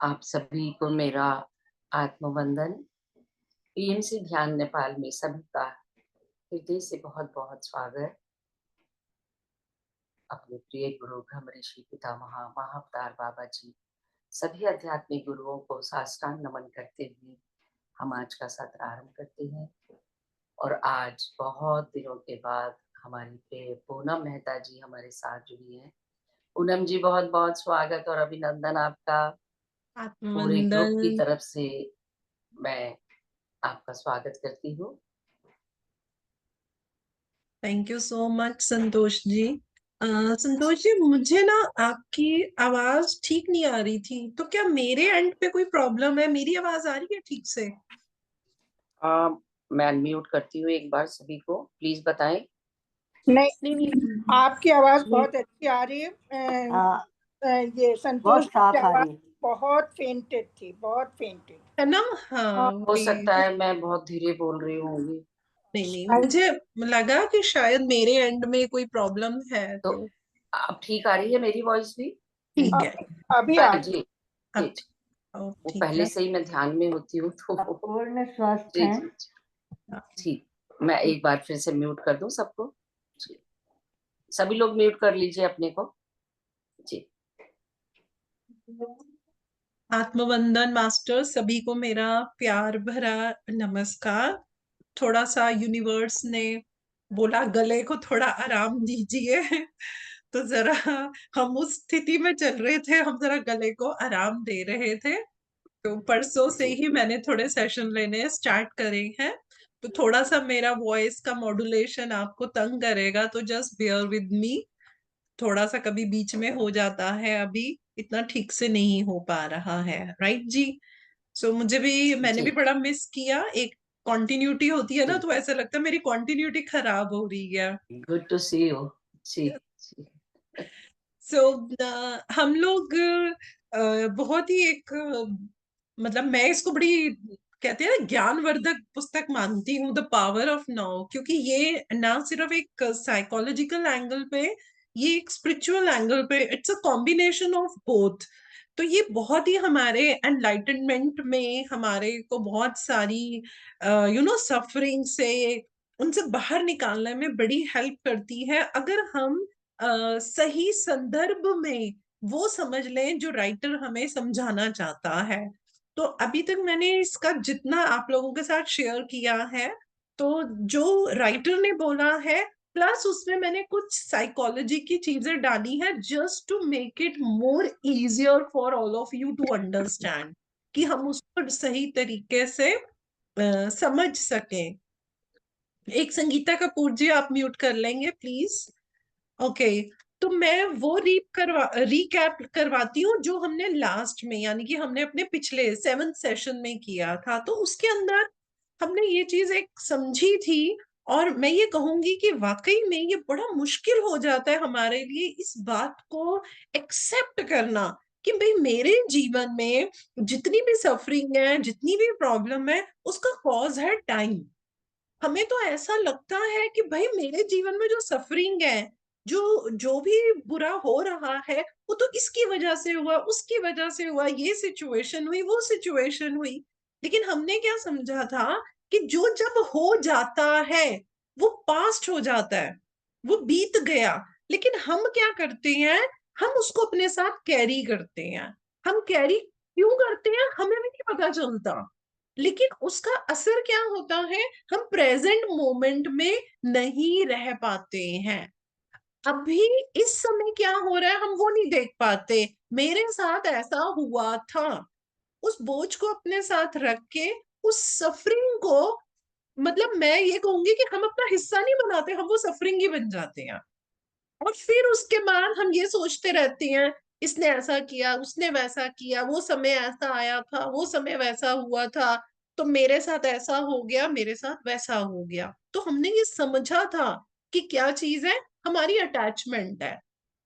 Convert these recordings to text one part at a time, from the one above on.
आप सभी को मेरा आत्मवंदन। पीएमसी ध्यान नेपाल में सभी का हृदय से बहुत बहुत स्वागत। अपने प्रिय गुरु ब्रह्म ऋषि पितामह महाअवतार बाबा जी, सभी आध्यात्मिक गुरुओं को साष्टांग नमन करते हुए हम आज का सत्र आरंभ करते हैं। और आज बहुत दिनों के बाद हमारी प्रिय पूनम मेहता जी हमारे साथ जुड़ी हैं। पूनम जी, बहुत बहुत स्वागत और अभिनंदन आपका। पूरे ग्रुप की आत्मवंदन। तरफ से मैं आपका स्वागत करती हूँ। Thank you so much Santosh ji. Santosh ji, मुझे ना आपकी आवाज ठीक नहीं आ रही थी, तो क्या मेरे एंड पे कोई प्रॉब्लम है? मेरी आवाज आ रही है ठीक से? मैं अनम्यूट करती हूँ एक बार, सभी को प्लीज बताएं। नहीं, नहीं नहीं। आपकी आवाज नहीं, बहुत अच्छी आ रही है। हाँ, ये संतोष बहुत की साफ आ आवाज रही है। बहुत फेंटेड थी, बहुत फेंटेड। है ना? हाँ, हो वही। सकता है मैं बहुत धीरे बोल रही होंगी, नहीं नहीं, मुझे लगा कि शायद मेरे एंड में कोई प्रॉब्लम है, तो तो अब ठीक आ रही है मेरी वॉइस भी? ठीक है। अभी आ हाँ रही जी जी अब जी। वो ठीक पहले है। से ही मैं ध्यान में होती हूँ आप तो पूर्ण स्वस्थ जी हैं। जी जी। ठीक, मैं एक बार फिर से म्यूट कर दूं सबको जी। सभी लोग म्यूट कर लीजिए अपने को जी। आत्मवंदन मास्टर, सभी को मेरा प्यार भरा नमस्कार। थोड़ा सा यूनिवर्स ने बोला गले को थोड़ा आराम दीजिए तो जरा हम उस स्थिति में चल रहे थे, हम जरा गले को आराम दे रहे थे। तो परसों से जी ही मैंने थोड़े सेशन लेने स्टार्ट करे हैं, तो थोड़ा सा मेरा वॉइस का मॉड्यूलेशन आपको तंग करेगा, तो जस्ट बेयर विद मी। थोड़ा सा कभी बीच में हो जाता है, अभी इतना ठीक से नहीं हो पा रहा है, राइट जी? सो मुझे भी, मैंने जी भी बड़ा मिस किया। एक कॉन्टिन्यूटी होती है ना, जी। तो ऐसा लगता है मेरी कॉन्टिन्यूटी खराब हो रही है। गुड टू सी यू जी जी। सो हम लोग बहुत ही एक मतलब मैं इसको बड़ी, कहते हैं ना, ज्ञानवर्धक पुस्तक मानती हूँ, द पावर ऑफ नाउ, क्योंकि ये ना सिर्फ एक साइकोलॉजिकल एंगल पे, ये एक स्पिरिचुअल एंगल पे, it's a combination of both. तो ये बहुत ही हमारे एनलाइटनमेंट में हमारे को बहुत सारी सफरिंग से, उनसे बाहर निकालने में बड़ी हेल्प करती है, अगर हम सही संदर्भ में वो समझ लें जो राइटर हमें समझाना चाहता है। तो अभी तक मैंने इसका जितना आप लोगों के साथ शेयर किया है, तो जो राइटर ने बोला है, प्लस उसमें मैंने कुछ साइकोलॉजी की चीजें डाली है, just to make it more easier for all of you to understand, कि हम उसको सही तरीके से समझ सकें। एक संगीता कपूर जी, आप म्यूट कर लेंगे प्लीज? ओके। तो मैं वो रिकैप करवाती हूँ जो हमने लास्ट में, यानी कि हमने अपने पिछले 7th सेशन में किया था, तो उसके अंदर हमने ये चीज एक समझी थी। और मैं ये कहूंगी कि वाकई में ये बड़ा मुश्किल हो जाता है हमारे लिए इस बात को एक्सेप्ट करना, कि भाई मेरे जीवन में जितनी भी सफरिंग है, जितनी भी प्रॉब्लम है, उसका कॉज है टाइम। हमें तो ऐसा लगता है कि भाई मेरे जीवन में जो सफरिंग है, जो जो भी बुरा हो रहा है, वो तो इसकी वजह से हुआ, उसकी वजह से हुआ, ये सिचुएशन हुई, वो सिचुएशन हुई। लेकिन हमने क्या समझा था कि जो जब हो जाता है वो पास्ट हो जाता है, वो बीत गया। लेकिन हम क्या करते हैं, हम उसको अपने साथ कैरी करते हैं। हम कैरी क्यों करते हैं हमें भी नहीं पता चलता, लेकिन उसका असर क्या होता है, हम प्रेजेंट मोमेंट में नहीं रह पाते हैं। अभी इस समय क्या हो रहा है हम वो नहीं देख पाते। मेरे साथ ऐसा हुआ था, उस बोझ को अपने साथ रख के, उस सफरिंग को, मतलब मैं ये कहूंगी कि हम अपना हिस्सा नहीं बनाते, हम वो सफरिंग ही बन जाते हैं। और फिर उसके बाद हम ये सोचते रहते हैं, इसने ऐसा किया, उसने वैसा किया, वो समय ऐसा आया था, वो समय वैसा हुआ था, तो मेरे साथ ऐसा हो गया, मेरे साथ वैसा हो गया। तो हमने ये समझा था कि क्या चीज है, हमारी अटैचमेंट है।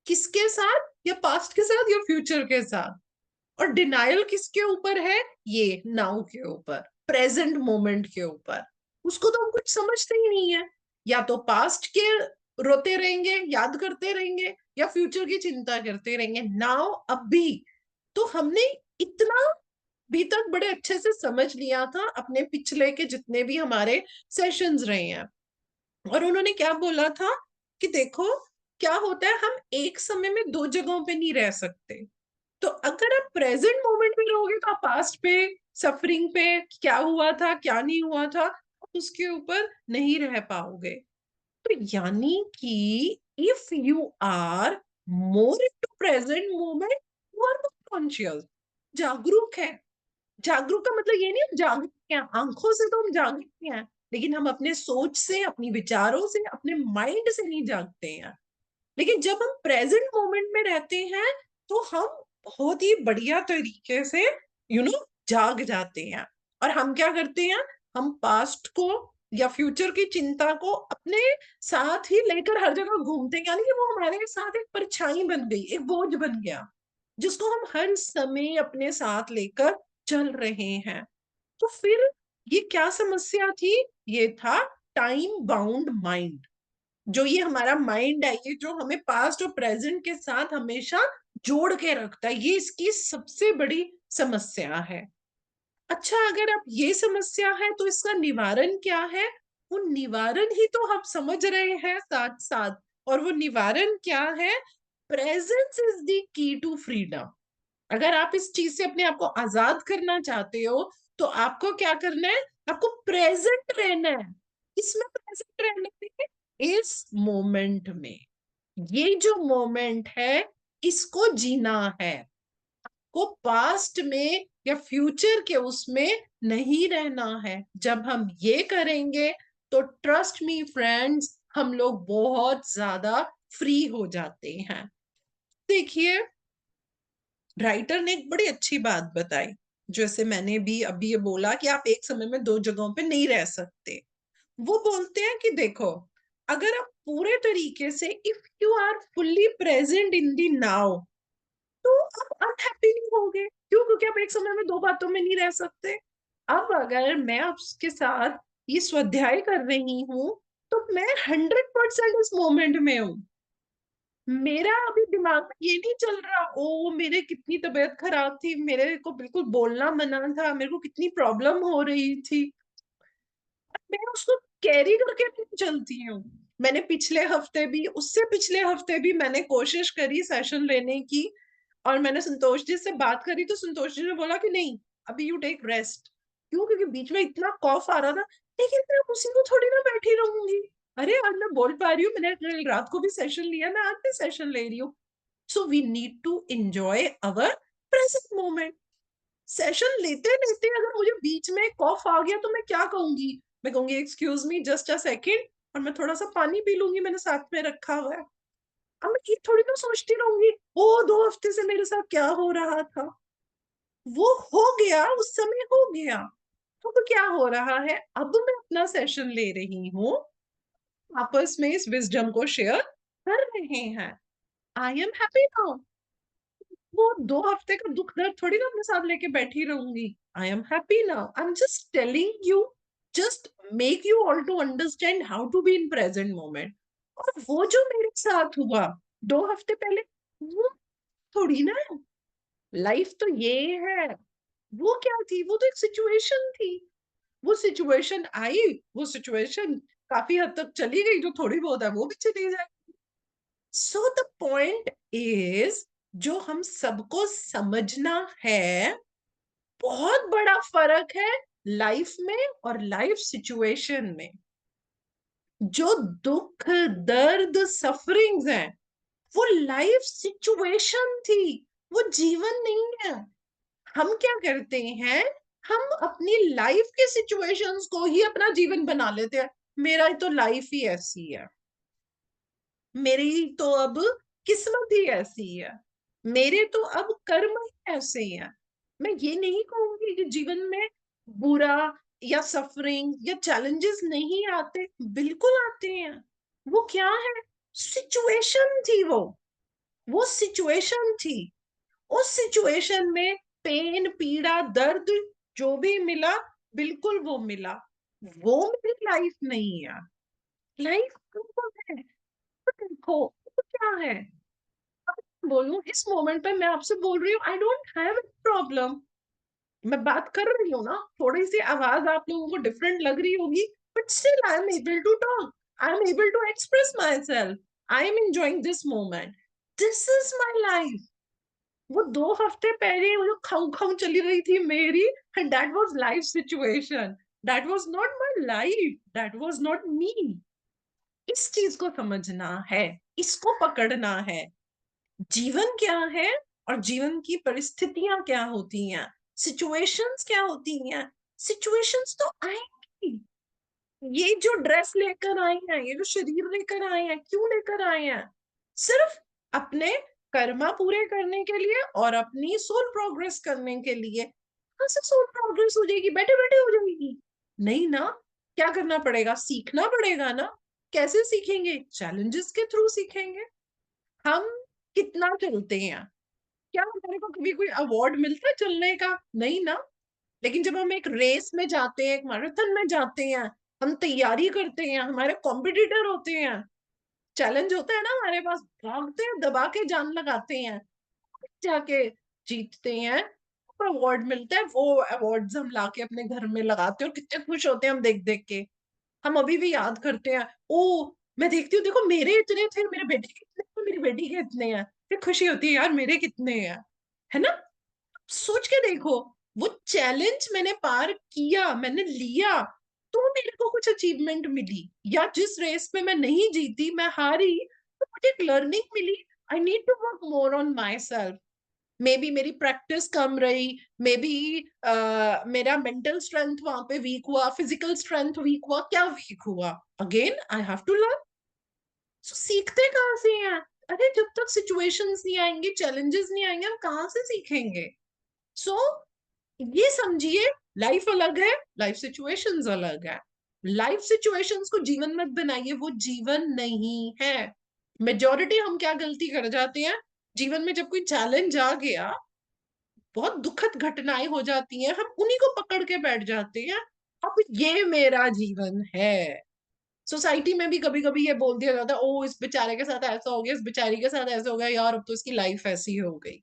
किसके साथ? या पास्ट के साथ या फ्यूचर के साथ। और डिनायल किसके ऊपर है? ये नाउ के ऊपर, प्रेजेंट मोमेंट के ऊपर। उसको तो हम कुछ समझते ही नहीं है। या तो पास्ट के रोते रहेंगे, याद करते रहेंगे, या फ्यूचर की चिंता करते रहेंगे। नाउ, अभी। तो हमने इतना अभी तक बड़े अच्छे से समझ लिया था अपने पिछले के जितने भी हमारे सेशंस रहे हैं। और उन्होंने क्या बोला था कि देखो क्या होता है, हम एक समय में दो जगहों पे नहीं रह सकते। तो अगर आप प्रेजेंट मोमेंट में रहोगे तो आप पास्ट पे, सफरिंग पे, क्या हुआ था क्या नहीं हुआ था, उसके ऊपर नहीं रह पाओगे। तो यानी कि if you are more into present moment, you are conscious, जागरूक है। जागरूक का मतलब ये नहीं हम जागरूक हैं, आंखों से तो हम जागरूक हैं, लेकिन हम अपने सोच से, अपनी विचारों से, अपने माइंड से नहीं जागते हैं। लेकिन जब हम प्रेजेंट मोमेंट में रहते हैं तो हम बहुत ही बढ़िया तरीके से जाग जाते हैं। और हम क्या करते हैं, हम पास्ट को या फ्यूचर की चिंता को अपने साथ ही लेकर हर जगह घूमते हैं, यानी कि वो हमारे साथ एक परछाई बन गई, एक बोझ बन गया जिसको हम हर समय अपने साथ लेकर चल रहे हैं। तो फिर ये क्या समस्या थी, ये था टाइम बाउंड माइंड। जो ये हमारा माइंड है, ये जो हमें पास्ट और प्रेजेंट के साथ हमेशा जोड़ के रखता है, ये इसकी सबसे बड़ी समस्या है। अच्छा, अगर आप ये समस्या है तो इसका निवारण क्या है? वो निवारण ही तो हम समझ रहे हैं साथ साथ। और वो निवारण क्या है? Presence is the key to freedom. अगर आप इस चीज से अपने आप को आजाद करना चाहते हो तो आपको क्या करना है? आपको प्रेजेंट रहना है। इसमें प्रेजेंट रहने में, इस मोमेंट में, ये जो मोमेंट है इसको जीना है। को पास्ट में या फ्यूचर के उसमें नहीं रहना है। जब हम ये करेंगे तो ट्रस्ट मी फ्रेंड्स, हम लोग बहुत ज्यादा फ्री हो जाते हैं। देखिए, राइटर ने एक बड़ी अच्छी बात बताई, जैसे मैंने भी अभी ये बोला कि आप एक समय में दो जगहों पे नहीं रह सकते। वो बोलते हैं कि देखो, अगर आप पूरे तरीके से, if you are fully present in the now, तो आप अनहैप्पी नहीं होगे। क्यों? क्योंकि आप एक समय में दो बातों में नहीं रह सकते। अब अगर मैं आपके साथ ये स्वाध्याय कर रही हूँ तो मैं 100% इस मोमेंट में हूँ। मेरा अभी दिमाग में ये नहीं चल रहा, ओ मेरे कितनी तबीयत खराब थी, मेरे को बिल्कुल बोलना मना था, मेरे को कितनी प्रॉब्लम हो रही थी, मैं उसको कैरी करके नहीं चलती हूँ। मैंने पिछले हफ्ते भी, उससे पिछले हफ्ते भी मैंने कोशिश करी सेशन लेने की, और मैंने संतोष जी से बात करी तो संतोष जी ने बोला कि नहीं, अभी यू टेक रेस्ट। क्यों? क्योंकि बीच में इतना कॉफ आ रहा था। लेकिन मैं उसी को थोड़ी ना बैठी रहूंगी। अरे आज मैं बोल पा रही हूँ, मैंने कल रात को भी सेशन लिया, मैं आज भी सेशन ले रही हूँ। So we need to enjoy our present moment. Session लेते लेते अगर मुझे बीच में कॉफ आ गया तो मैं क्या कहूंगी? मैं कहूंगी excuse me just a second, और मैं थोड़ा सा पानी पी लूंगी, मैंने साथ में रखा हुआ है। अब मैं ये थोड़ी ना सोचती रहूंगी ओ 2 हफ्ते से मेरे साथ क्या हो रहा था। वो हो गया, उस समय हो गया। तो क्या हो रहा है, अब मैं अपना सेशन ले रही हूँ, आपस में इस विजडम को शेयर कर रहे हैं। आई एम हैप्पी नाउ। वो 2 हफ्ते का दुख दर्द थोड़ी ना अपने साथ लेके बैठी रहूंगी। I am happy now, I am just telling you, just make you all to understand how to be in present moment. और वो जो मेरे साथ हुआ 2 हफ्ते पहले, वो थोड़ी ना है। लाइफ तो ये है। वो क्या थी? वो तो एक सिचुएशन थी। वो सिचुएशन आई, वो सिचुएशन काफी हद तक चली गई, जो थोड़ी बहुत है वो भी चली जाए। सो द पॉइंट इज, जो हम सबको समझना है, बहुत बड़ा फर्क है लाइफ में और लाइफ सिचुएशन में। जो दुख, दर्द, सफरिंग्स हैं, वो लाइफ सिचुएशन थी, वो जीवन नहीं है। हम क्या करते हैं, हम अपनी लाइफ के सिचुएशंस को ही अपना जीवन बना लेते हैं। मेरा तो लाइफ ही ऐसी है, मेरी तो अब किस्मत ही ऐसी है, मेरे तो अब कर्म ही ऐसे हैं। मैं ये नहीं कहूंगी कि जीवन में बुरा या सफरिंग या चैलेंजेस नहीं आते, बिल्कुल आते हैं। वो क्या है? सिचुएशन थी वो सिचुएशन थी। उस सिचुएशन में पेन, पीड़ा, दर्द जो भी मिला, बिल्कुल वो मिला। वो मेरी लाइफ नहीं है। लाइफ है, तो देखो वो क्या है। बोलूं, इस मोमेंट पे मैं आपसे बोल रही हूँ, I don't have a problem. मैं बात कर रही हूँ ना, थोड़ी सी आवाज आप लोगों को डिफरेंट लग रही होगी, but still I am able to talk, I am able to express myself, I am enjoying this moment, this is my life. वो 2 हफ्ते पहले वो जो खाऊ खाऊ चली रही थी मेरी, and that was life situation, that was not my life, that was not me. इस चीज को समझना है, इसको पकड़ना है। जीवन क्या है और जीवन की परिस्थितियां क्या होती हैं, सिचुएशंस क्या होती हैं। सिचुएशंस तो आएंगी। ये जो ड्रेस लेकर आई हैं, ये जो शरीर लेकर आए हैं, क्यों लेकर आए हैं? सिर्फ अपने कर्मा पूरे करने के लिए और अपनी सोल प्रोग्रेस करने के लिए। कहाँ से सोल प्रोग्रेस हो जाएगी? बैठे बैठे हो जाएगी? नहीं ना। क्या करना पड़ेगा? सीखना पड़ेगा ना। कैसे सीखेंगे? चैलेंजेस के थ्रू सीखेंगे। हम कितना चलते हैं? क्या हमारे को कभी कोई अवार्ड मिलता है चलने का? नहीं ना। लेकिन जब हम एक रेस में जाते हैं, एक मैराथन में जाते हैं, हम तैयारी करते हैं, हमारे कॉम्पिटिटर होते हैं, चैलेंज होता है ना हमारे पास, भागते हैं, दबा के जान लगाते हैं, जाके जीतते हैं, अवार्ड मिलता है, वो अवार्ड्स हम लाके अपने घर में लगाते हैं और कितने खुश होते हैं हम देख देख के। हम अभी भी याद करते हैं, ओ मैं देखती हूँ, देखो मेरे इतने थे, मेरे बेटे के इतने थे, मेरी बेटी के इतने हैं, फिर खुशी होती है यार मेरे कितने हैं, है ना। सोच के देखो, वो चैलेंज मैंने पार किया, मैंने लिया, तो मेरे को कुछ अचीवमेंट मिली। या जिस रेस में मैं नहीं जीती, मैं हारी, तो मुझे एक लर्निंग मिली। I need to work more on myself. Maybe मेरी प्रैक्टिस कम रही, मे बी मेरा मेंटल स्ट्रेंथ वहां पे वीक हुआ, फिजिकल स्ट्रेंथ वीक हुआ, क्या वीक हुआ? Again I have to learn. So सीखते कहाँ से हैं? अरे जब तक सिचुएशंस नहीं आएंगे, चैलेंजेस नहीं आएंगे, हम कहाँ से सीखेंगे? सो ये समझिए, लाइफ अलग है, लाइफ सिचुएशंस अलग है। लाइफ सिचुएशंस को जीवन मत बनाइए, वो जीवन नहीं है। मेजोरिटी हम क्या गलती कर जाते हैं, जीवन में जब कोई चैलेंज आ गया, बहुत दुखद घटनाएं हो जाती हैं, हम उन्हीं को पकड़ के बैठ जाते हैं, अब ये मेरा जीवन है। सोसाइटी में भी कभी कभी ये बोल दिया जाता है, ओ इस बेचारे के साथ ऐसा हो गया, इस बेचारी के साथ ऐसा हो गया, यार अब तो इसकी लाइफ ऐसी हो गई।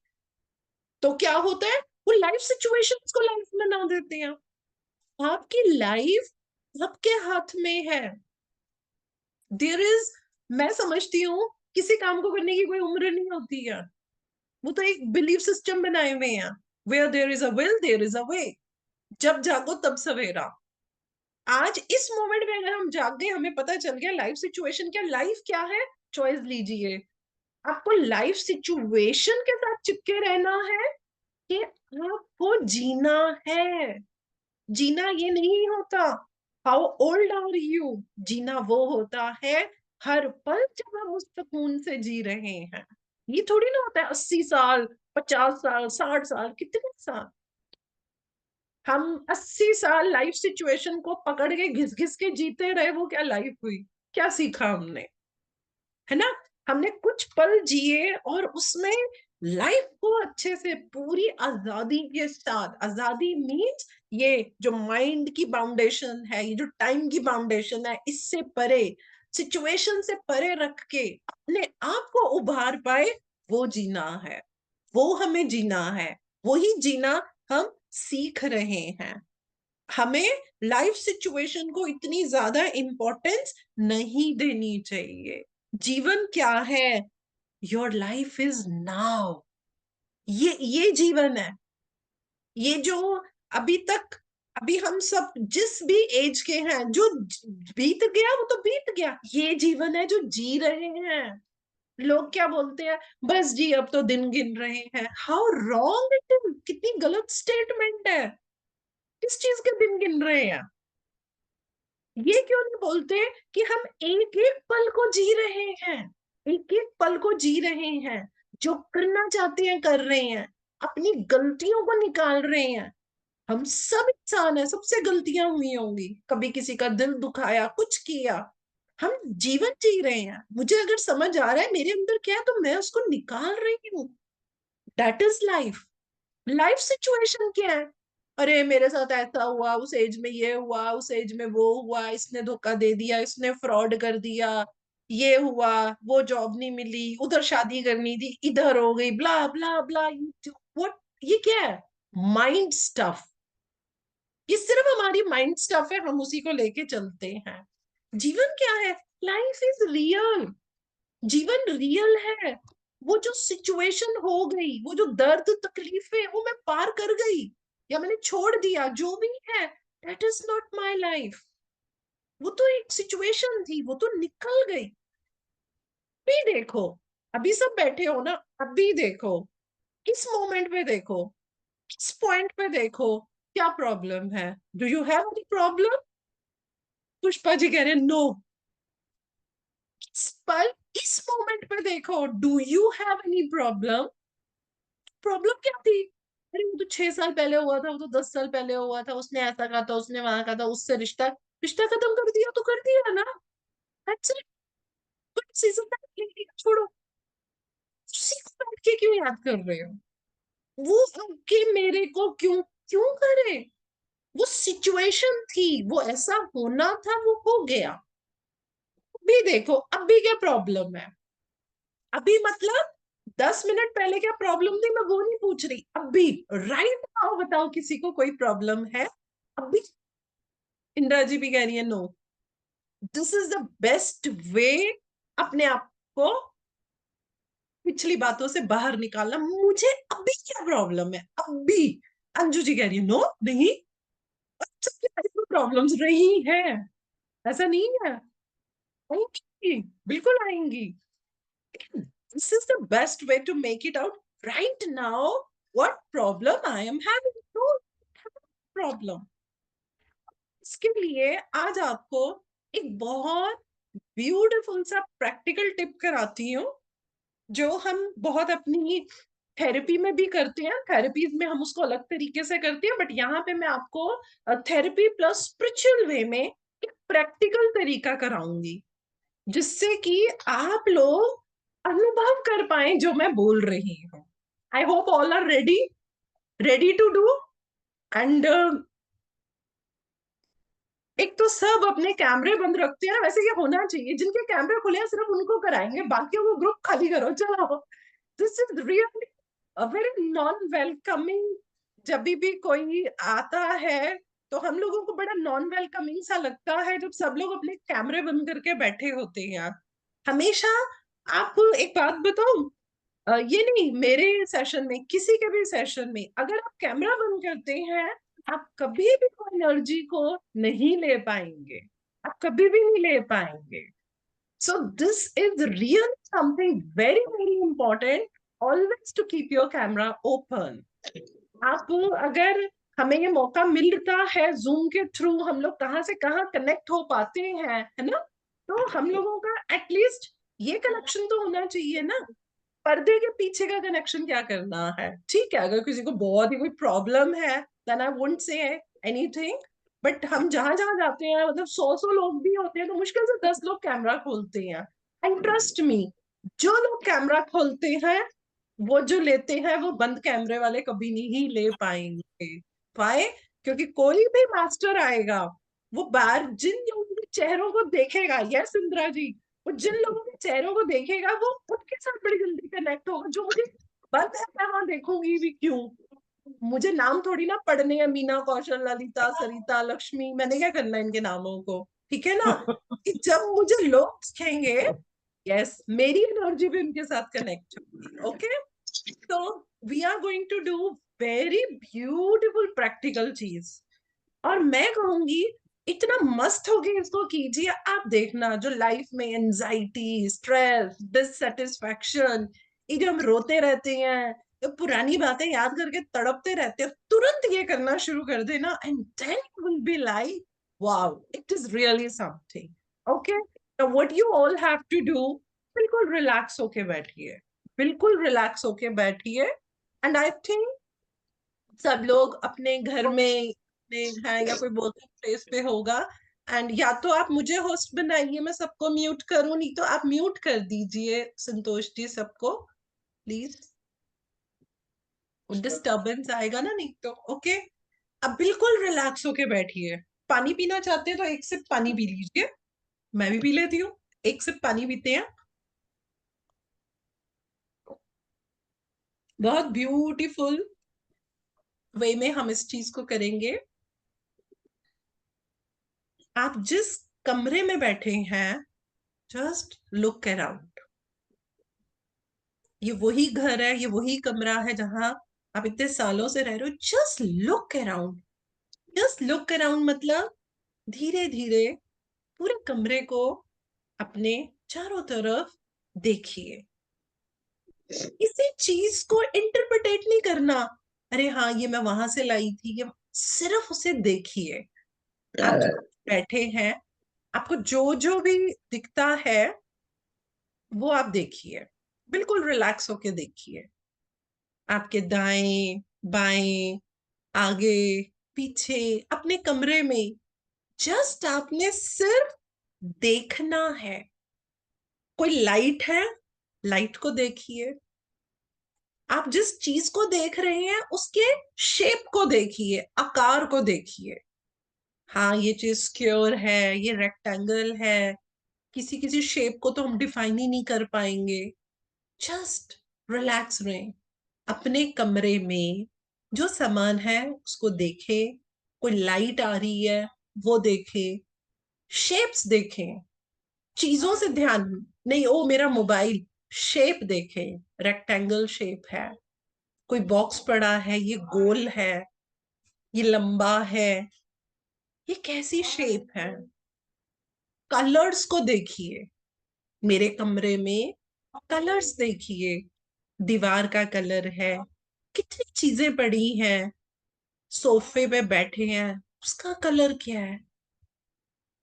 तो क्या होता है, वो लाइफ सिचुएशंस को लाइफ में ना देते हैं। आपकी लाइफ आपके हाथ में है। देयर इज, मैं समझती हूँ, किसी काम को करने की कोई उम्र नहीं होती है। वो तो एक बिलीफ सिस्टम बनाए हुए हैं, where there is a will there is a way. जब जागो तब सवेरा। आज इस मोमेंट में अगर हम जाग गए, हमें पता चल गया लाइफ सिचुएशन क्या, लाइफ क्या है, चॉइस लीजिए। आपको लाइफ सिचुएशन के साथ चिपके रहना है कि आपको जीना है। जीना ये नहीं होता हाउ ओल्ड आर यू, जीना वो होता है हर पल जब हम उस सुकून से जी रहे हैं। ये थोड़ी ना होता है 80 साल, 50 साल, 60 साल, कितने साल। हम 80 साल लाइफ सिचुएशन को पकड़ के घिस घिस के जीते रहे, वो क्या लाइफ हुई? क्या सीखा हमने? है ना। हमने कुछ पल जिए और उसमें लाइफ को अच्छे से पूरी आजादी के साथ, आजादी मीन्स ये जो माइंड की बाउंडेशन है, ये जो टाइम की बाउंडेशन है, इससे परे, सिचुएशन से परे रख के अपने आप को उभार पाए, वो जीना है, वो हमें जीना है, वही जीना हम सीख रहे हैं। हमें लाइफ सिचुएशन को इतनी ज्यादा इंपॉर्टेंस नहीं देनी चाहिए। जीवन क्या है? Your life is now. ये जीवन है। ये जो अभी तक, अभी हम सब जिस भी एज के हैं, जो बीत गया वो तो बीत गया, ये जीवन है जो जी रहे हैं। लोग क्या बोलते हैं, बस जी अब तो दिन गिन रहे हैं। हाउ रॉन्ग इट इज, कितनी गलत स्टेटमेंट है। किस चीज के दिन गिन रहे हैं? ये क्यों नहीं बोलते कि हम एक एक पल को जी रहे हैं, एक एक पल को जी रहे हैं, जो करना चाहते हैं कर रहे हैं, अपनी गलतियों को निकाल रहे हैं। हम सब इंसान है, सबसे गलतियां हुई होंगी, कभी किसी का दिल दुखाया, कुछ किया। हम जीवन जी रहे हैं, मुझे अगर समझ आ रहा है मेरे अंदर क्या है, तो मैं उसको निकाल रही हूँ। That is life. Life situation क्या है? अरे मेरे साथ ऐसा हुआ, उस एज में ये हुआ, उस एज में वो हुआ, इसने धोखा दे दिया, इसने फ्रॉड कर दिया, ये हुआ, वो जॉब नहीं मिली, उधर शादी करनी थी, इधर हो गई, ब्ला ब्ला ब्ला। व्हाट, ये क्या है? Mind stuff. ये सिर्फ हमारी माइंड स्टफ है, हम उसी को लेके चलते हैं। जीवन क्या है? Life is real. जीवन रियल है। वो जो सिचुएशन हो गई, वो जो दर्द तकलीफें, वो मैं पार कर गई या मैंने छोड़ दिया, जो भी है, that is not my life. वो तो एक सिचुएशन थी, वो तो निकल गई। अभी देखो, अभी सब बैठे हो ना, अभी देखो, इस मोमेंट पे देखो, इस पॉइंट पे देखो, क्या प्रॉब्लम है? Do you have any problem? Pushpa ji कह रहे हैं नो। पर इस मोमेंट पे देखो, do you have any problem? Problem क्या थी? अरे वो तो 6 साल पहले हुआ था, वो तो 10 साल पहले हुआ था, उसने ऐसा कहा था, उसने वहां कहा था, उससे रिश्ता रिश्ता खत्म कर दिया तो कर दिया ना। That's it. कोई सीजन छोड़ो। उसी को बैठ के क्यों याद कर रहे हो? वो आपके मेरे को क्यों क्यों करे? वो सिचुएशन थी, वो ऐसा होना था, वो हो गया। अभी देखो, अभी क्या प्रॉब्लम है? अभी मतलब 10 मिनट पहले क्या प्रॉब्लम थी, मैं वो नहीं पूछ रही। अभी राइट नाउ बताओ, किसी को कोई प्रॉब्लम है अभी? इंदिरा जी भी कह रही है no. This is the best way अपने आप को पिछली बातों से बाहर निकालना। मुझे अभी क्या प्रॉब्लम है अभी? अंजू जी कह रही है नो, नहीं, सबकी लाइफ में प्रॉब्लम्स रही है, ऐसा नहीं है। आएंगी, बिल्कुल आएंगी। This is the best way to make it out right now. What problem I am having? No problem. इसके लिए आज आपको एक बहुत ब्यूटीफुल सा प्रैक्टिकल टिप कराती हूँ, जो हम बहुत अपनी थेरेपी में भी करते हैं। थेरेपीज में हम उसको अलग तरीके से करते हैं, बट यहाँ पे मैं आपको थेरेपी प्लस स्पिरिचुअल वे में एक प्रैक्टिकल तरीका कराऊंगी, जिससे कि आप लोग अनुभव कर पाए जो मैं बोल रही हूँ। I hope all are ready, ready to do. And एक तो सब अपने कैमरे बंद रखते हैं, वैसे ये होना चाहिए, जिनके कैमरे खुले हैं सिर्फ उनको कराएंगे, बाकियों को ग्रुप खाली करो, चलो। This is really a very non welcoming. जब भी कोई आता है तो हम लोगों को बड़ा नॉन वेलकमिंग सा लगता है जब सब लोग अपने कैमरे बंद करके बैठे होते हैं। हमेशा, आप एक बात बताओ, ये नहीं, मेरे सेशन में, किसी के भी सेशन में, अगर आप कैमरा बंद करते हैं, आप कभी भी कोई एनर्जी को नहीं ले पाएंगे, आप कभी भी नहीं ले पाएंगे। So this is real something very very important, always to keep your camera open. आप अगर, हमें ये मौका मिलता है जूम के थ्रू, हम लोग कहाँ से कहाँ कनेक्ट हो पाते हैं, है ना? तो हम लोगों का एटलीस्ट ये कनेक्शन तो होना चाहिए ना। पर्दे के पीछे का कनेक्शन क्या करना है? ठीक है, अगर किसी को बहुत ही कोई प्रॉब्लम है, then I wouldn't say anything. But हम जहां जहां जाते हैं, मतलब 100 लोग भी होते हैं, तो मुश्किल से 10 लोग कैमरा खोलते हैं। एंड ट्रस्ट मी, जो लोग कैमरा खोलते हैं, वो जो लेते हैं, वो बंद कैमरे वाले कभी नहीं ले पाएंगे। वाई? क्योंकि कोई भी मास्टर आएगा, वो बाहर जिन लोगों के चेहरों को देखेगा, यस इंदिरा जी, वो जिन लोगों के चेहरों को देखेगा, वो उनके साथ बड़ी जल्दी कनेक्ट होगा। जो मुझे बंद है, मैं वहां देखूंगी भी क्यों? मुझे नाम थोड़ी ना पढ़ने हैं, मीना, कौशल, ललिता, सरिता, लक्ष्मी, मैंने क्या करना है इनके नामों को? ठीक है ना? कि जब मुझे लोग दिखेंगे, यस, मेरी एनर्जी भी उनके साथ कनेक्ट होगी। ओके, तो we are going to do very beautiful practical चीज। और मैं कहूंगी, इतना मस्त हो गया, इसको कीजिए। आप देखना, जो लाइफ में एंजाइटी, स्ट्रेस, डिससेटिस्फैक्शन, ये जो हम रोते रहते हैं, तो पुरानी बातें याद करके तड़पते रहते हैं, तुरंत ये करना शुरू कर देना, and then you will be like wow, it is really something. Okay, तो what you all have to do, बिल्कुल रिलैक्स होके बैठिए, बिल्कुल रिलैक्स होके बैठिए। एंड आई थिंक सब लोग अपने घर में हैं, या कोई वर्किंग प्लेस पे होगा। एंड या तो आप मुझे होस्ट बनाइए, मैं सबको म्यूट करूं, नहीं तो आप म्यूट कर दीजिए संतोष जी सबको, प्लीज। डिस्टरबेंस आएगा ना, नहीं तो। ओके, अब बिल्कुल रिलैक्स होके बैठिए। पानी पीना चाहते हैं तो एक सिप पानी पी लीजिए, मैं भी पी लेती हूँ। एक सिप पानी पीते हैं। बहुत ब्यूटीफुल वे में हम इस चीज को करेंगे। आप जिस कमरे में बैठे हैं, जस्ट लुक अराउंड। ये वही घर है, ये वही कमरा है जहां आप इतने सालों से रह रहे हो। Just look around, just look around. मतलब धीरे धीरे पूरे कमरे को अपने चारों तरफ देखिए। किसी चीज को इंटरप्रिटेट नहीं करना, अरे हाँ ये मैं वहां से लाई थी, ये सिर्फ उसे देखिए। आप बैठे हैं, आपको जो जो भी दिखता है वो आप देखिए, बिल्कुल रिलैक्स होके देखिए। आपके दाएं बाएं, आगे पीछे, अपने कमरे में जस्ट आपने सिर्फ देखना है। कोई लाइट है, लाइट को देखिए। आप जिस चीज को देख रहे हैं उसके शेप को देखिए, आकार को देखिए। हाँ ये चीज स्क्वायर है, ये रेक्टेंगल है, किसी किसी शेप को तो हम डिफाइन ही नहीं कर पाएंगे। जस्ट रिलैक्स रहें अपने कमरे में। जो सामान है उसको देखे, कोई लाइट आ रही है वो देखे, शेप्स देखें। चीजों से ध्यान नहीं, ओ मेरा मोबाइल, शेप देखें। रेक्टेंगल शेप है, कोई बॉक्स पड़ा है, ये गोल है, ये लंबा है, ये कैसी शेप है। कलर्स को देखिए, मेरे कमरे में कलर्स देखिए। दीवार का कलर है, कितनी चीजें पड़ी हैं, सोफे पे बैठे हैं उसका कलर क्या है,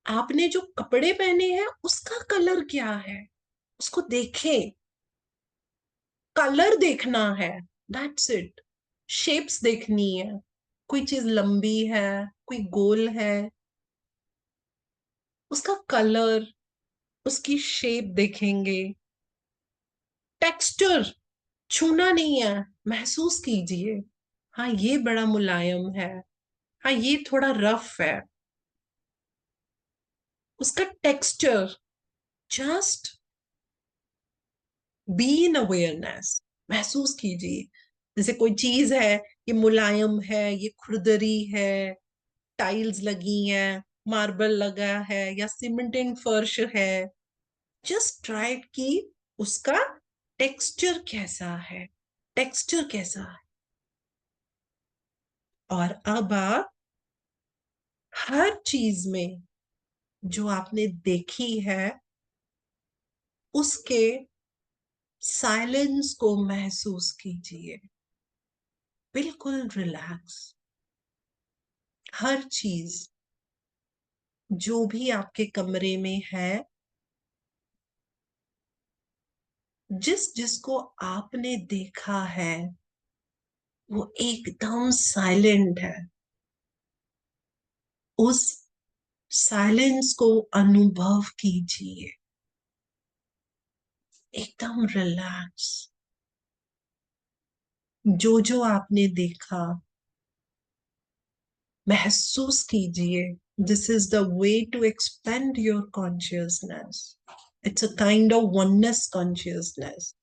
आपने जो कपड़े पहने हैं उसका कलर क्या है, उसको देखें। कलर देखना है, दैट्स इट। शेप्स देखनी है, कोई चीज लंबी है, कोई गोल है, उसका कलर, उसकी शेप देखेंगे। टेक्सचर, छूना नहीं है, महसूस कीजिए। हाँ ये बड़ा मुलायम है, हाँ ये थोड़ा रफ है, उसका texture. Just be in awareness, महसूस कीजिए। जैसे कोई चीज है, ये मुलायम है, ये खुरदरी है, टाइल्स लगी हैं, मार्बल लगा है या सीमेंटेड फर्श है। जस्ट ट्राई कि उसका टेक्सचर कैसा है, टेक्सचर कैसा है। और अब आप हर चीज में जो आपने देखी है उसके साइलेंस को महसूस कीजिए, बिल्कुल रिलैक्स। हर चीज जो भी आपके कमरे में है, जिस जिसको आपने देखा है वो एकदम साइलेंट है। उस साइलेंस को अनुभव कीजिए, एकदम रिलैक्स। जो जो आपने देखा महसूस कीजिए। This is the way to expand your consciousness. It's a kind of oneness consciousness.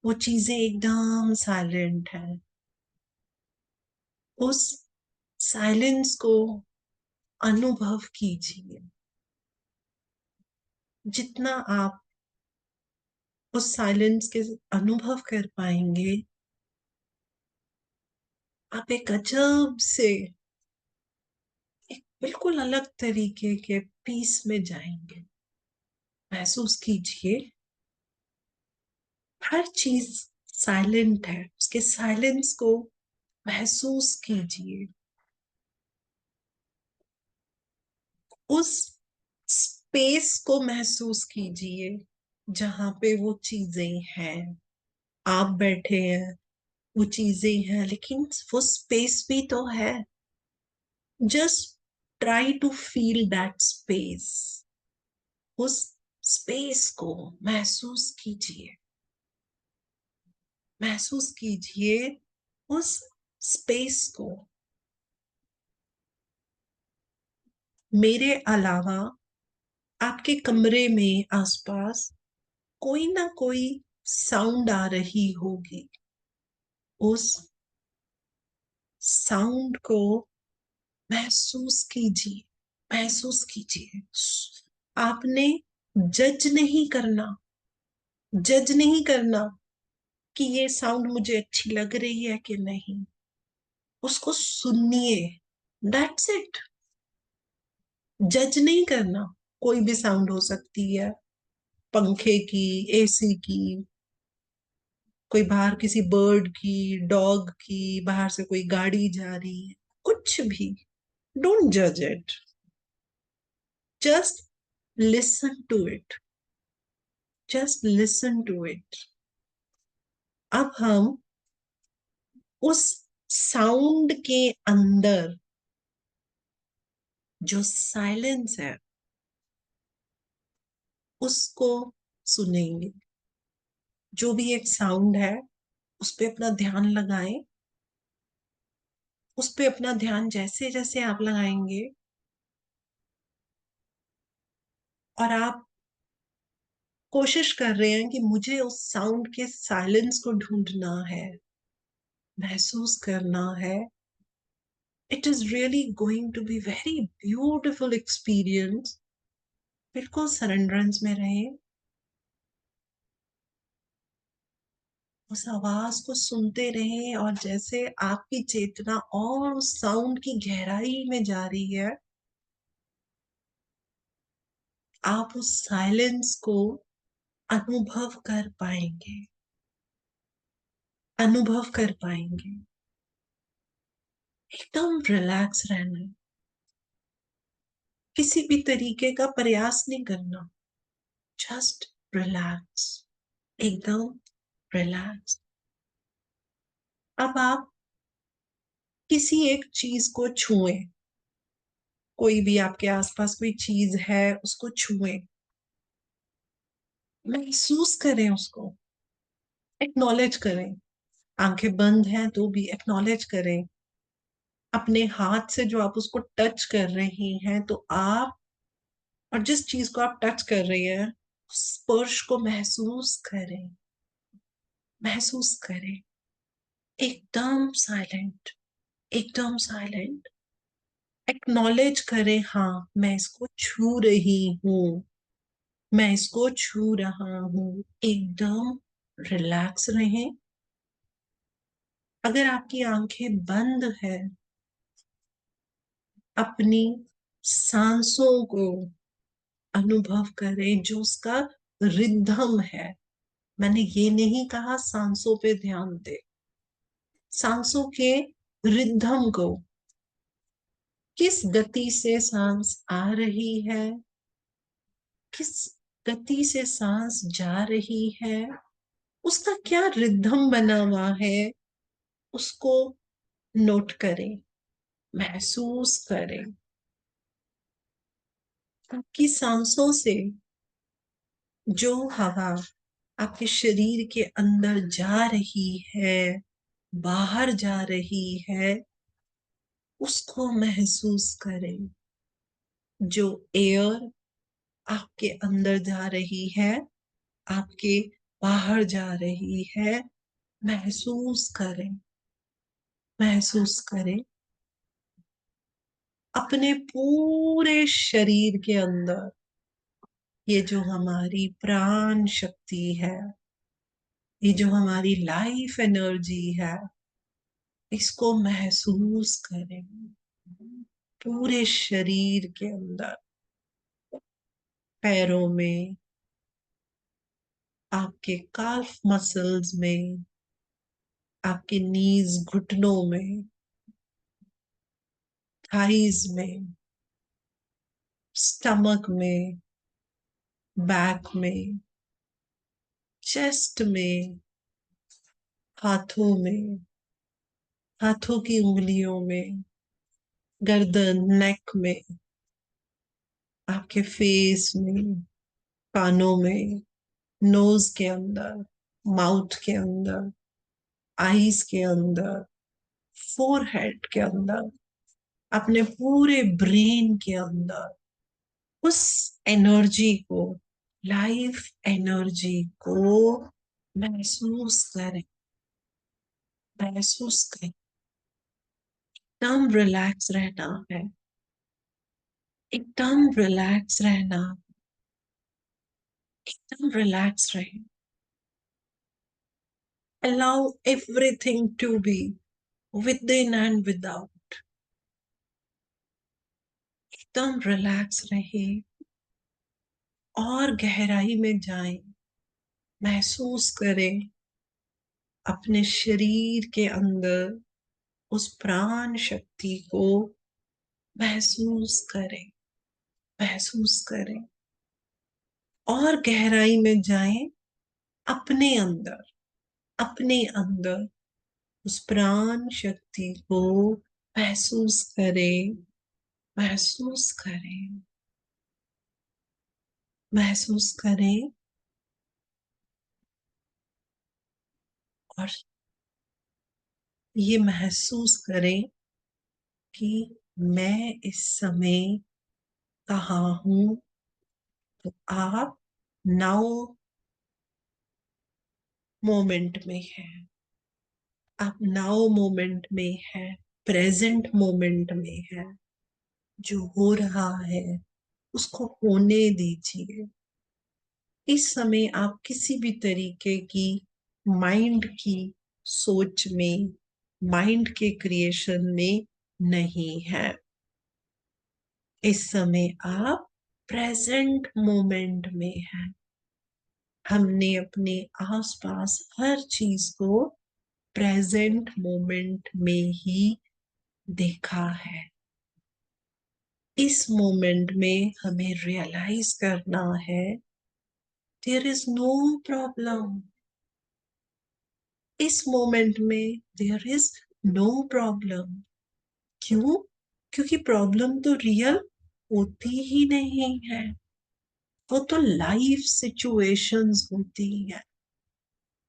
वो चीजें एकदम साइलेंट है, उस साइलेंस को अनुभव कीजिए। जितना आप उस साइलेंस के अनुभव कर पाएंगे, आप एक अजब से, एक बिल्कुल अलग तरीके के पीस में जाएंगे। महसूस कीजिए, हर चीज साइलेंट है, उसके साइलेंस को महसूस कीजिए। उस स्पेस को महसूस कीजिए जहां पे वो चीजें हैं। आप बैठे हैं, वो चीजें हैं, लेकिन वो स्पेस भी तो है। Just try to feel that space. उस स्पेस को महसूस कीजिए, महसूस कीजिए उस स्पेस को। मेरे अलावा आपके कमरे में आसपास कोई ना कोई साउंड आ रही होगी। उस साउंड को महसूस कीजिए, महसूस कीजिए। आपने जज नहीं करना, जज नहीं करना कि ये साउंड मुझे अच्छी लग रही है कि नहीं। उसको सुनिए, दैट्स इट। जज नहीं करना। कोई भी साउंड हो सकती है, पंखे की, एसी की, कोई बाहर किसी बर्ड की, डॉग की, बाहर से कोई गाड़ी जा रही है, कुछ भी। डोंट जज it, just listen to it, just listen to it. अब हम उस साउंड के अंदर जो साइलेंस है उसको सुनेंगे। जो भी एक साउंड है उस पे अपना ध्यान लगाएं। उस पे अपना ध्यान जैसे जैसे आप लगाएंगे और आप कोशिश कर रहे हैं कि मुझे उस साउंड के साइलेंस को ढूंढना है, महसूस करना है, it is really going to be very beautiful experience. बिल्कुल सरेंडरेंस में रहें, उस आवाज को सुनते रहें और जैसे आपकी चेतना और उस साउंड की गहराई में जा रही है, आप उस साइलेंस को अनुभव कर पाएंगे, अनुभव कर पाएंगे। एकदम रिलैक्स रहना है, किसी भी तरीके का प्रयास नहीं करना, जस्ट रिलैक्स, एकदम रिलैक्स। अब आप किसी एक चीज को छुएं, कोई भी आपके आसपास कोई चीज है उसको छुएं, महसूस करें, उसको एक्नॉलेज करें। आंखें बंद हैं तो भी एक्नॉलेज करें। अपने हाथ से जो आप उसको टच कर रही हैं, तो आप और जिस चीज को आप टच कर रही हैं उस स्पर्श को महसूस करें, महसूस करें। एकदम साइलेंट, एकदम साइलेंट। एक्नॉलेज करें, हाँ मैं इसको छू रही हूँ, मैं इसको छू रहा हूँ। एकदम रिलैक्स रहें। अगर आपकी आंखें बंद है, अपनी सांसों को अनुभव करें, जो उसका रिदम है। मैंने ये नहीं कहा सांसों पे ध्यान दे, सांसों के रिदम को, किस गति से सांस आ रही है, किस गति से सांस जा रही है, उसका क्या रिदम बना हुआ है, उसको नोट करें, महसूस करें। आपकी सांसों से जो हवा आपके शरीर के अंदर जा रही है, बाहर जा रही है, उसको महसूस करें। जो एयर आपके अंदर जा रही है, आपके बाहर जा रही है, महसूस करें, महसूस करें। अपने पूरे शरीर के अंदर ये जो हमारी प्राण शक्ति है, ये जो हमारी लाइफ एनर्जी है, इसको महसूस करें पूरे शरीर के अंदर। पैरों में, आपके काल्फ मसल्स में, आपके नीज घुटनों में, थाइज में, स्टमक में, बैक में, चेस्ट में, हाथों में, हाथों की उंगलियों में, गर्दन, नेक में, आपके फेस में, कानों में, नोज के अंदर, माउथ के अंदर, आईज के अंदर, फोरहेड के अंदर, अपने पूरे ब्रेन के अंदर, उस एनर्जी को, लाइफ एनर्जी को महसूस करें, महसूस करें। एकदम रिलैक्स रहना है, एकदम रिलैक्स रहना, एकदम रिलैक्स रहे। Allow everything to be within and without. एकदम रिलैक्स रहे और गहराई में जाएं, महसूस करें अपने शरीर के अंदर उस प्राण शक्ति को, महसूस करें, महसूस करें और गहराई में जाएं अपने अंदर, अपने अंदर उस प्राण शक्ति को महसूस करें, महसूस करें, महसूस करें और ये महसूस करें कि मैं इस समय कहाँ हूं। तो आप नाउ मोमेंट में हैं, आप नाउ मोमेंट में हैं, प्रेजेंट मोमेंट में हैं। जो हो रहा है उसको होने दीजिए। इस समय आप किसी भी तरीके की माइंड की सोच में, माइंड के क्रिएशन में नहीं है। इस समय आप प्रेजेंट मोमेंट में हैं। हमने अपने आसपास हर चीज को प्रेजेंट मोमेंट में ही देखा है। इस मोमेंट में हमें रियलाइज करना है देयर इज नो प्रॉब्लम। इस मोमेंट में देयर इज नो प्रॉब्लम। क्यों? क्योंकि प्रॉब्लम तो रियल होती ही नहीं है, वो तो लाइफ सिचुएशंस होती हैं।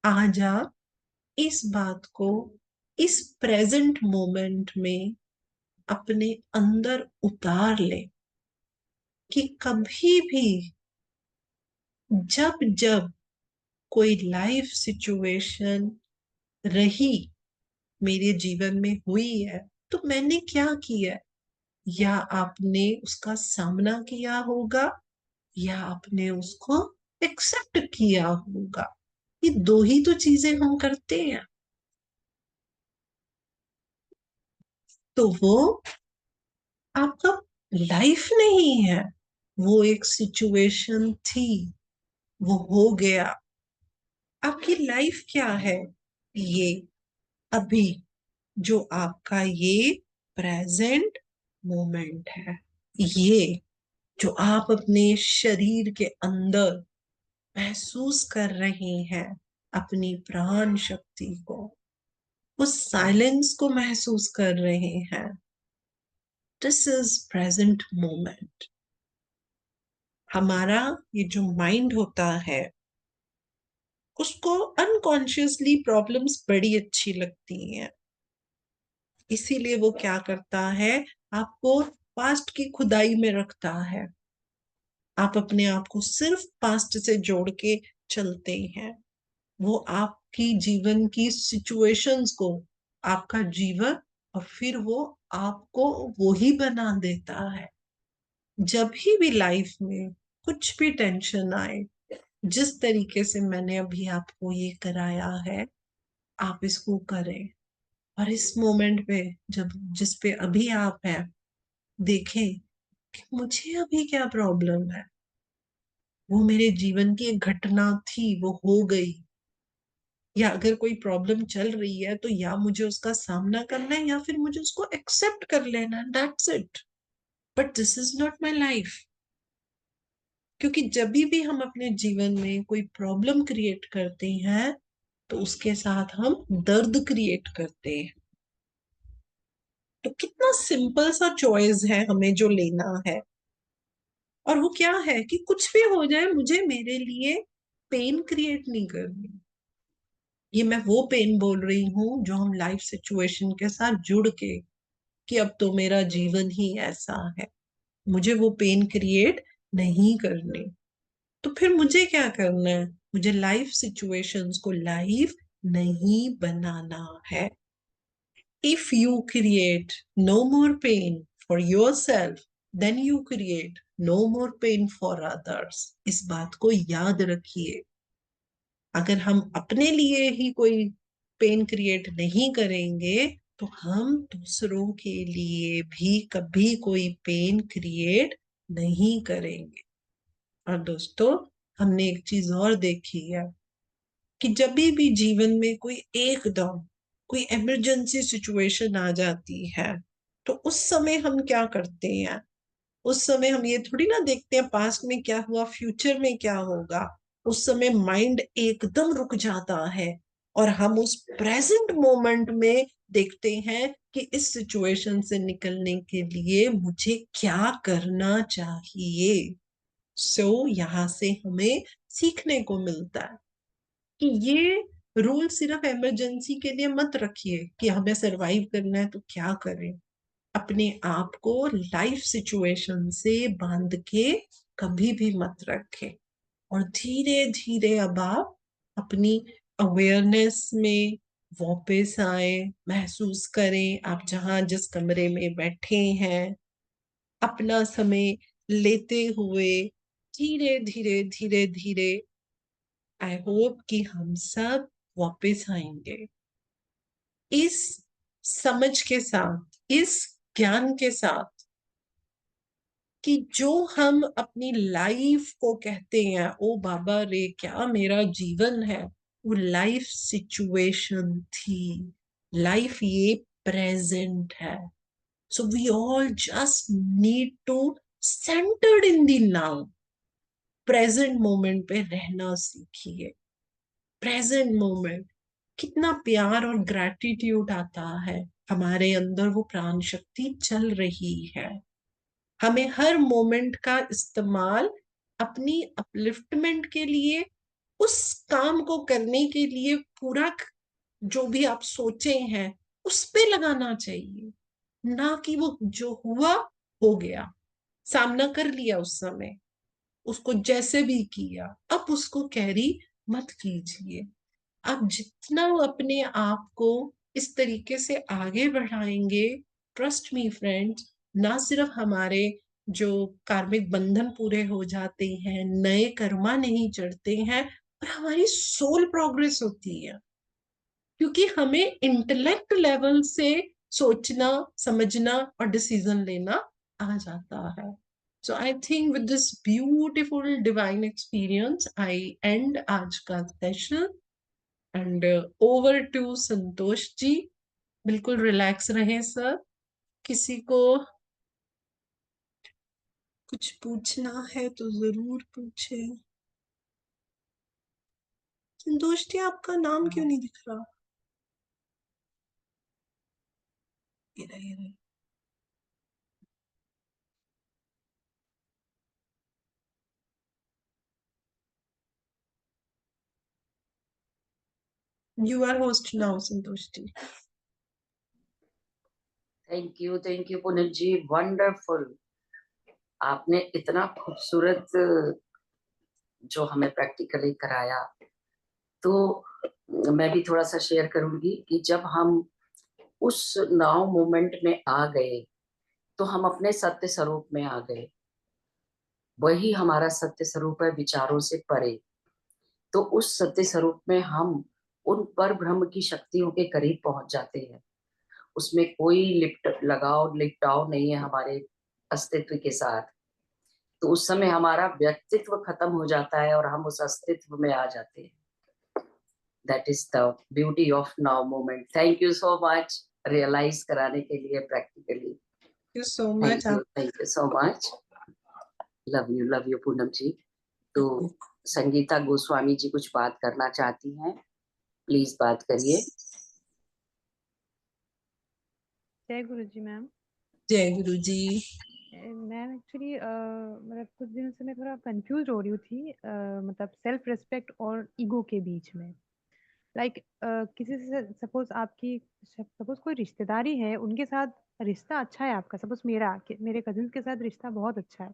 आज आप इस बात को इस प्रेजेंट मोमेंट में अपने अंदर उतार ले कि कभी भी जब जब कोई लाइफ सिचुएशन रही, मेरे जीवन में हुई है, तो मैंने क्या किया, या आपने उसका सामना किया होगा या आपने उसको एक्सेप्ट किया होगा। ये दो ही तो चीजें हम करते हैं। तो वो आपका लाइफ नहीं है, वो एक सिचुएशन थी, वो हो गया। आपकी लाइफ क्या है? ये अभी जो आपका ये प्रेजेंट मोमेंट है, ये जो आप अपने शरीर के अंदर महसूस कर रहे हैं, अपनी प्राण शक्ति को, उस साइलेंस को महसूस कर रहे हैं। This is present moment. हमारा ये जो माइंड होता है उसको अनकॉन्शियसली प्रॉब्लम्स बड़ी अच्छी लगती हैं, इसीलिए वो क्या करता है, आपको पास्ट की खुदाई में रखता है। आप अपने आप को सिर्फ पास्ट से जोड़ के चलते हैं। वो आपकी जीवन की सिचुएशंस को, आपका जीवन, और फिर वो आपको वो ही बना देता है। जब भी लाइफ में कुछ भी टेंशन आए, जिस तरीके से मैंने अभी आपको ये कराया है, आप इसको करें। और इस मोमेंट पे जब जिस पे अभी आप हैं, देखें कि मुझे अभी क्या प्रॉब्लम है। वो मेरे जीवन की एक घटना थी, वो हो गई। या अगर कोई प्रॉब्लम चल रही है तो या मुझे उसका सामना करना है या फिर मुझे उसको एक्सेप्ट कर लेना है, that's it. But this is not my life. क्योंकि जब भी हम अपने जीवन में कोई प्रॉब्लम क्रिएट करते हैं तो उसके साथ हम दर्द क्रिएट करते हैं। तो कितना सिंपल सा चॉइस है हमें जो लेना है, और वो क्या है कि कुछ भी हो जाए, मुझे मेरे लिए पेन क्रिएट नहीं करनी। ये मैं वो पेन बोल रही हूँ जो हम लाइफ सिचुएशन के साथ जुड़ के, कि अब तो मेरा जीवन ही ऐसा है, मुझे वो पेन क्रिएट नहीं करनी। तो फिर मुझे क्या करना है? मुझे लाइफ सिचुएशंस को लाइफ नहीं बनाना है। If you create no more pain for yourself, then you create no more pain for others. इस बात को याद रखिए। अगर हम अपने लिए ही कोई पेन क्रिएट नहीं करेंगे तो हम दूसरों के लिए भी कभी कोई पेन क्रिएट नहीं करेंगे। और दोस्तों, हमने एक चीज और देखी है कि जब भी जीवन में कोई एकदम कोई इमरजेंसी सिचुएशन आ जाती है तो उस समय हम क्या करते हैं? उस समय हम ये थोड़ी ना देखते हैं पास्ट में क्या हुआ, फ्यूचर में क्या होगा। उस समय माइंड एकदम रुक जाता है और हम उस प्रेजेंट मोमेंट में देखते हैं कि इस सिचुएशन से निकलने के लिए मुझे क्या करना चाहिए। यहाँ से हमें सीखने को मिलता है कि ये रूल सिर्फ इमरजेंसी के लिए मत रखिए कि हमें सरवाइव करना है तो क्या करें। अपने आप को लाइफ सिचुएशन से बांध के कभी भी मत रखें और धीरे धीरे अब आप अपनी अवेयरनेस में वापस आए। महसूस करें आप जहां जिस कमरे में बैठे हैं, अपना समय लेते हुए धीरे धीरे धीरे धीरे आई होप कि हम सब वापस आएंगे इस समझ के साथ, इस ज्ञान के साथ कि जो हम अपनी लाइफ को कहते हैं ओ बाबा रे क्या मेरा जीवन है, वो लाइफ सिचुएशन थी। लाइफ ये प्रेजेंट है। So we all just need to centered in the now. Present moment पे रहना सीखिए। प्रेजेंट मोमेंट, कितना प्यार और ग्रैटिट्यूड आता है हमारे अंदर, वो प्राण शक्ति चल रही है। हमें हर मोमेंट का इस्तेमाल अपनी अपलिफ्टमेंट के लिए, उस काम को करने के लिए, पूरा जो भी आप सोचे हैं उस पे लगाना चाहिए। ना कि वो जो हुआ हो गया, सामना कर लिया उस समय, उसको जैसे भी किया, अब उसको कैरी मत कीजिए। आप जितना अपने आप को इस तरीके से आगे बढ़ाएंगे, ट्रस्ट मी फ्रेंड्स, ना सिर्फ हमारे जो कार्मिक बंधन पूरे हो जाते हैं, नए कर्मा नहीं चढ़ते हैं, पर हमारी सोल प्रोग्रेस होती है। क्योंकि हमें इंटेलेक्ट लेवल से सोचना, समझना और डिसीजन लेना आ जाता है। So I think with this beautiful divine experience, I end आज का session and over to Santosh ji. बिल्कुल रिलैक्स रहें सर। किसी को कुछ पूछना है तो जरूर पूछे। संतोष जी, आपका नाम क्यों नहीं दिख रहा? ये रहा, ये रहा। You are host now, Santosh ji. Thank you Puneet ji, wonderful. आपने इतना खूबसूरत जो हमें प्रैक्टिकली कराया। तो मैं भी थोड़ा सा शेयर करूंगी कि जब हम उस नाउ मोमेंट में आ गए तो हम अपने सत्य स्वरूप में आ गए। वही हमारा सत्य स्वरूप है, विचारों से परे। तो उस सत्य स्वरूप में हम उन पर ब्रह्म की शक्तियों के करीब पहुंच जाते हैं। उसमें कोई लिप्ट लगाव लिपटाव नहीं है हमारे अस्तित्व के साथ। तो उस समय हमारा व्यक्तित्व खत्म हो जाता है और हम उस अस्तित्व में आ जाते हैं। That is the beauty of now moment. Thank you so much realize कराने के लिए practically. You so much. Thank you so much. Love you Poonam ji. तो संगीता गोस्वामी जी कुछ बात करना चाहती हैं, प्लीज बात करिए। जय गुरु जी मैम। जय गुरु जी। मैम एक्चुअली मतलब कुछ दिनों से मैं थोड़ा कंफ्यूज हो रही थी, मतलब सेल्फ रिस्पेक्ट और ईगो के बीच में। लाइक किसी से सपोज आपकी सपोज कोई रिश्तेदारी है, उनके साथ रिश्ता अच्छा है आपका, सपोज मेरे कजिन के साथ रिश्ता बहुत अच्छा है,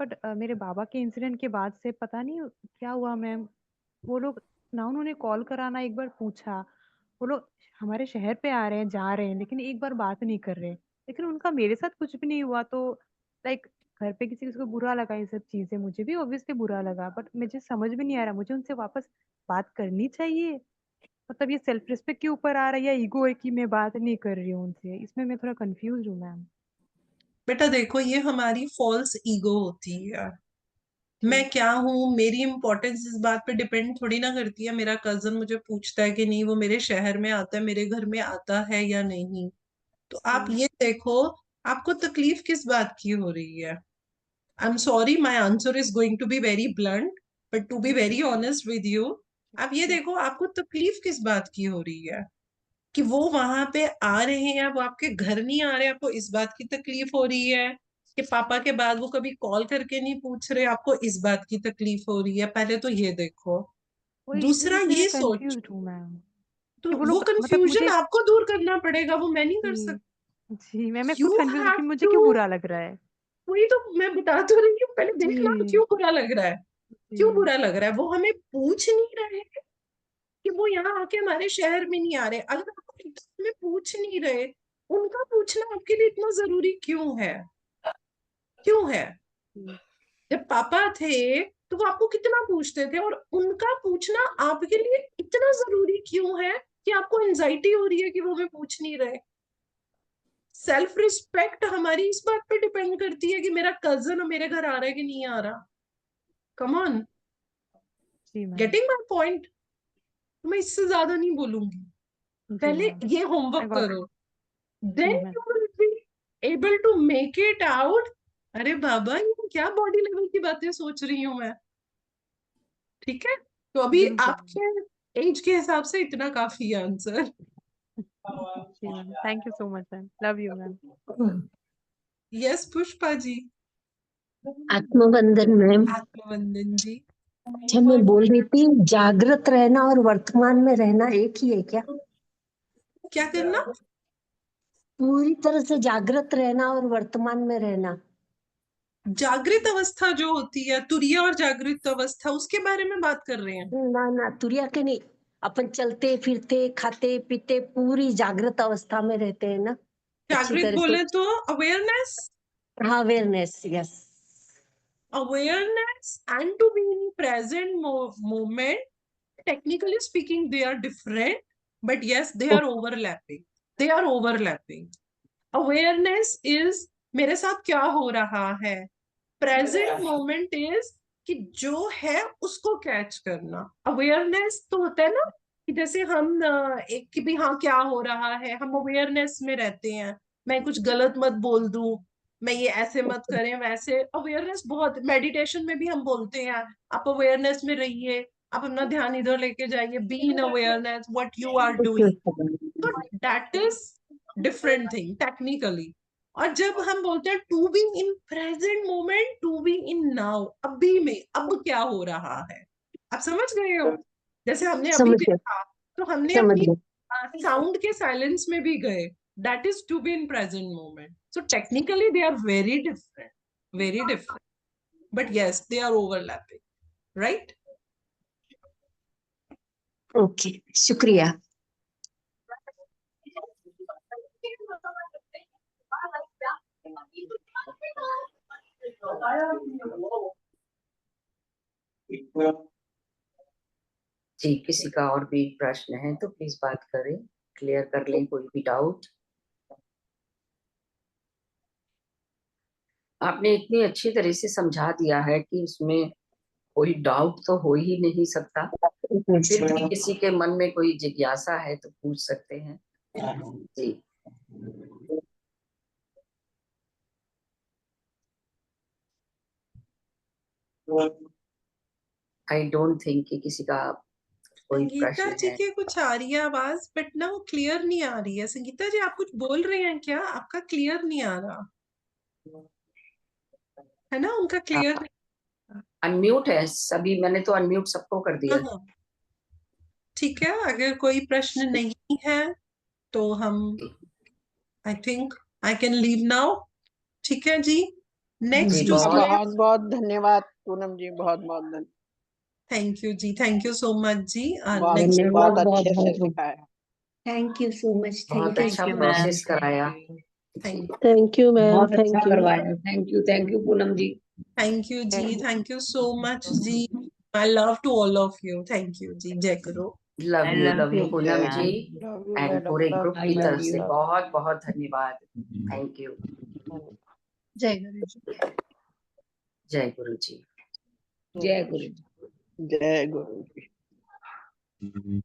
बट मेरे बाबा के इंसिडेंट के बाद से पता नहीं क्या हुआ मैम, वो लोग ना उन्होंने कॉल करा ना एक बार पूछा। वो लोग हमारे शहर पे आ रहे हैं, जा रहे हैं, लेकिन एक बार बात नहीं कर रहे। लेकिन उनका मेरे साथ कुछ भी नहीं हुआ, तो लाइक घर पे किसी को बुरा लगा ये सब चीजें, मुझे भी ऑब्वियसली बुरा लगा, बट मुझे समझ में नहीं आ रहा मुझे उनसे वापस बात करनी चाहिए। मतलब ये सेल्फ रिस्पेक्ट के ऊपर आ रहा है या ईगो है कि मैं बात नहीं कर रही हूँ उनसे, इसमें मैं थोड़ा कंफ्यूज हूँ मैम। बेटा देखो, ये हमारी फॉल्स ईगो होती है। मैं क्या हूँ, मेरी इंपॉर्टेंस इस बात पे डिपेंड थोड़ी ना करती है मेरा कजन मुझे पूछता है कि नहीं, वो मेरे शहर में आता है, मेरे घर में आता है या नहीं। तो आप ये देखो, आपको तकलीफ किस बात की हो रही है। I am sorry, my answer is going to be very blunt, but to be very honest with you, आप ये देखो आपको तकलीफ किस बात की हो रही है। कि वो वहां पे आ रहे हैं, वो आपके घर नहीं आ रहे, आपको इस बात की तकलीफ हो रही है। कि पापा के बाद वो कभी कॉल करके नहीं पूछ रहे, आपको इस बात की तकलीफ हो रही है। पहले तो ये देखो। वही दूसरा इसीलिए मैं ये सोच, कंफ्यूज हूँ मैम तो कि वो वो लोग मतलब कंफ्यूजन मुझे। आपको दूर करना पड़ेगा, वो मैं नहीं कर जी सकती। जी मैं खुद यू कंफ्यूज हूँ हैव कि मुझे टू, क्यों बुरा लग रहा है। वही तो मैं बता तो रही हूँ, पहले देखना जी क्यों बुरा लग रहा है। क्यों जी बुरा लग रहा है, वो हमें पूछ नहीं रहे हैं कि वो यहाँ आके हमारे शहर में नहीं आ रहे। अगर आपको हमें पूछ नहीं रहे, उनका पूछना आपके लिए इतना जरूरी क्यों है? क्यों है? जी जब पापा थे तो वो आपको कितना पूछते थे, और उनका पूछना आपके लिए इतना जरूरी क्यों है कि आपको एंजाइटी हो रही है कि वो हमें पूछ नहीं रहे। सेल्फ रिस्पेक्ट हमारी इस बात पे डिपेंड करती है कि मेरा कजन मेरे घर आ रहा है कि नहीं आ रहा। कम ऑन, जी मैम। Getting my point. मैं इससे ज्यादा नहीं बोलूंगी। जी पहले मैम, ये आई होमवर्क गॉट इट। करो, जी then ma'am. You will be able to make it out. अरे बाबा, ये क्या बॉडी लेवल की बातें सोच रही हूँ मैं। ठीक है, तो अभी बिल्कुल। आपके एज के हिसाब से इतना काफी है आंसर। जी ma'am, thank you so much ma'am, love you ma'am. Yes Pushpa ji. आत्मवंदन मैम। आत्मवंदन जी। अच्छा, मैं बोल रही थी, जागृत रहना और वर्तमान में रहना एक ही है क्या? क्या करना? पूरी तरह से जागृत रहना और वर्तमान में रहना। जागृत अवस्था जो होती है, तुरीय और जागृत अवस्था, उसके बारे में बात कर रहे हैं। ना ना, तुरिया के नहीं। अपन चलते फिरते खाते पीते पूरी जागृत अवस्था में रहते हैं ना, अच्छी जागृत तरह से। बोले तो अवेयरनेस, हाँ, awareness, yes. awareness and to be in present moment. Technically speaking, they are different, but yes, they are overlapping. They are overlapping. Awareness is मेरे साथ क्या हो रहा है। प्रेजेंट मोमेंट इज कि जो है उसको कैच करना। अवेयरनेस तो होता है ना कि जैसे हम एक कि भी हाँ क्या हो रहा है, हम अवेयरनेस में रहते हैं। मैं कुछ गलत मत बोल दूं, मैं ये ऐसे मत करें वैसे। अवेयरनेस बहुत, मेडिटेशन में भी हम बोलते हैं आप अवेयरनेस में रहिए, आप अपना ध्यान इधर लेके जाइए, be in awareness what you are doing. तो that is different thing technically. और जब हम बोलते हैं to be in present moment, to be in now, अभी में अब क्या हो रहा है, आप समझ गए हो। जैसे हमने अभी समझ गए, देखा, तो हमने समझ अपनी गए। साउंड के साइलेंस में भी गए। That is to be in present moment. So technically they are very different, very different, but yes they are overlapping, right. Okay, शुक्रिया। जी, किसी का और भी प्रश्न है तो प्लीज बात करें, क्लियर कर लें कोई भी डाउट। आपने इतनी अच्छी तरह से समझा दिया है कि उसमें कोई डाउट तो हो ही नहीं सकता। फिर भी किसी के मन में कोई जिज्ञासा है तो पूछ सकते हैं। जी, आई डोंट थिंक कि किसी का कोई संगीता प्रश्न जी है। के कुछ आ रही है आवाज, बट ना वो क्लियर नहीं आ रही है। संगीता जी आप कुछ बोल रहे हैं क्या? आपका क्लियर नहीं आ रहा है ना, उनका क्लियर। अनम्यूट है सभी, मैंने तो अनम्यूट सबको कर दिया। हाँ, ठीक है, अगर कोई प्रश्न नहीं है तो हम, I think I can leave now. ठीक है जी, नेक्स्ट जी, टू बहुत- स्पीक, बहुत बहुत धन्यवाद पूनम जी, बहुत बहुत धन्यवाद। थैंक यू जी, थैंक यू सो मच जी। बहुत नेक्स्ट धन्यवाद, बहुत बहुत अच्छे से बहुत सिखाया। Thank you so much. बहुत थैंक अच्छा यू प्रोसेस कराया। थैंक थैंक यू मैम, बहुत थैंक अच्छा यू। करवाया। Thank you Poonam ji. Thank you जी, थैंक यू सो मच जी। My love to all of you. Thank you जी, जय गुरु। Love I you love you, Poonam ma'am. जी लव यू एंड मैडम, पूरे लव ग्रुप I की love तरफ से you. बहुत बहुत धन्यवाद। Thank you. जय गुरु जी। जय गुरु जी। जय गुरु। जय गुरु जी।